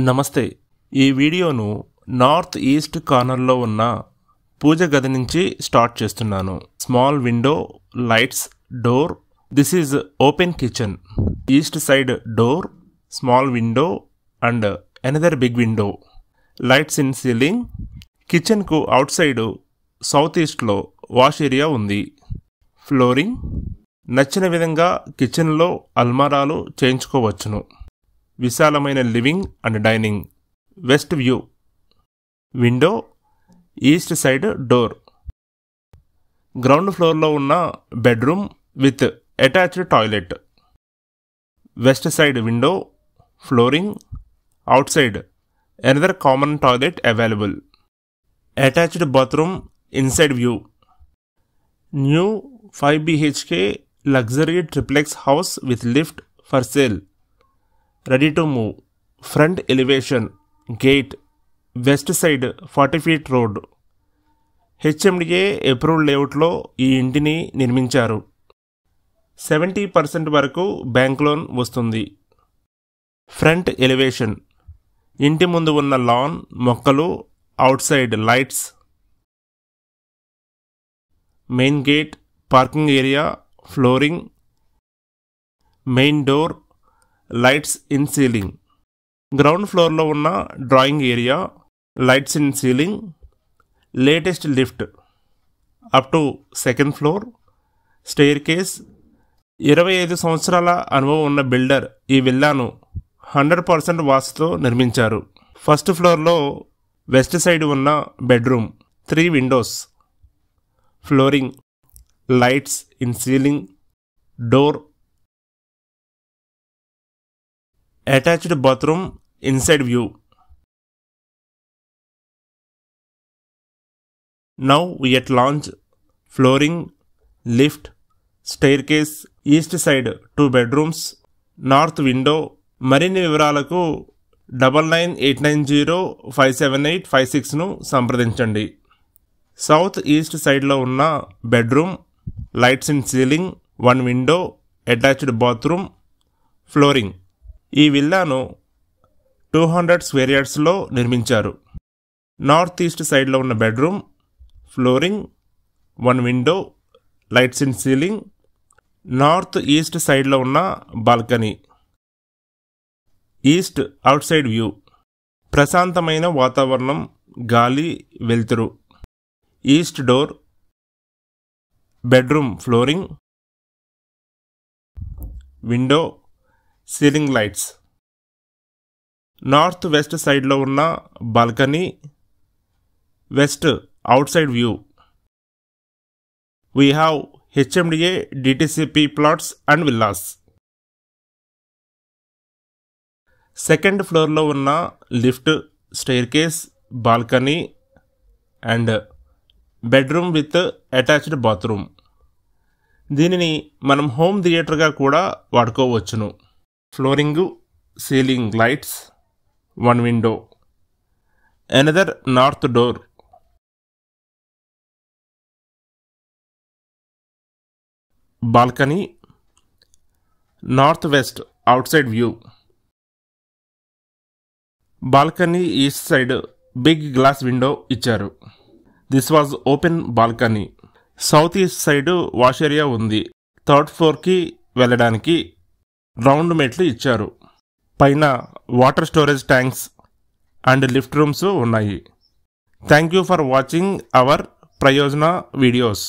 నమస్తే. ఈ వీడియోను నార్త్ ఈస్ట్ కార్నర్లో ఉన్న పూజ గది నుంచి స్టార్ట్ చేస్తున్నాను. Small window, lights, door. This is open kitchen. East side door, small window and another big window. Lights in ceiling. కిచెన్కు అవుట్ సైడ్ సౌత్ ఈస్ట్లో వాష్ ఏరియా ఉంది. ఫ్లోరింగ్. నచ్చిన విధంగా కిచెన్లో అల్మారాలు చేయించుకోవచ్చును. విశాలమైన living and dining. West view. Window, east side door. Ground ఫ్లోర్లో ఉన్న bedroom with attached toilet. West side window, flooring, outside another common toilet available. Attached bathroom inside view. New 5 BHK luxury triplex house with lift for sale. Ready to move. Front elevation, gate, west side 40 feet road. HMDA approved layoutలో ఈ ఇంటిని నిర్మించారు. 70% వరకు bank loan వస్తుంది. Front elevation. ఇంటి ముందు ఉన్న lawn, మొక్కలు, out side lights. Main gate, parking area, flooring. Main door, lights in ceiling. Ground ఫ్లోర్లో ఉన్న drawing area, lights in ceiling. Latest lift up to second floor. Stair case. 25 సంవత్సరాల అనుభవం ఉన్న బిల్డర్ ఈ విల్లాను 100% వాస్తుతో నిర్మించారు. ఫస్ట్ ఫ్లోర్లో వెస్ట్ సైడ్ ఉన్న bedroom, 3 windows. Flooring, lights in ceiling, door. Attached bathroom inside view. Now we at launch. Flooring, lift, staircase, east side 2 bedrooms, north window. మరిన్ని వివరాలకు 9989057856ను సంప్రదించండి. సౌత్ ఈస్ట్ సైడ్లో ఉన్న bedroom, lights in ceiling, 1 window, attached bathroom, flooring. ఈ విల్లాను 200 square yardsలో నిర్మించారు. North east సైడ్లో ఉన్న bedroom, flooring, 1 window, lights in ceiling. North east సైడ్లో ఉన్న balcony. East outside view. ప్రశాంతమైన వాతావరణం, గాలి, వెలుతురు. East door, bedroom flooring, window, ceiling lights. North west సైడ్లో ఉన్న balcony, west outside view. We have HMDA DTCP plots and villas. Second ఫ్లోర్లో ఉన్న lift, staircase, balcony and bedroom with attached bathroom. దీనిని మనం home థియేటర్గా కూడా వాడుకోవచ్చును. Flooring, ceiling lights, 1 window, another north door. Balcony, north west outside view. Balcony east side big glass window ఇచ్చారు. This was open balcony. South east side wash area ఉంది. 3rd ఫ్లోర్కి వెళ్ళడానికి round మెట్లు ఇచ్చారు. పైన water storage tanks and lift rooms ఉన్నాయి. Thank you for watching our ప్రయోజన videos.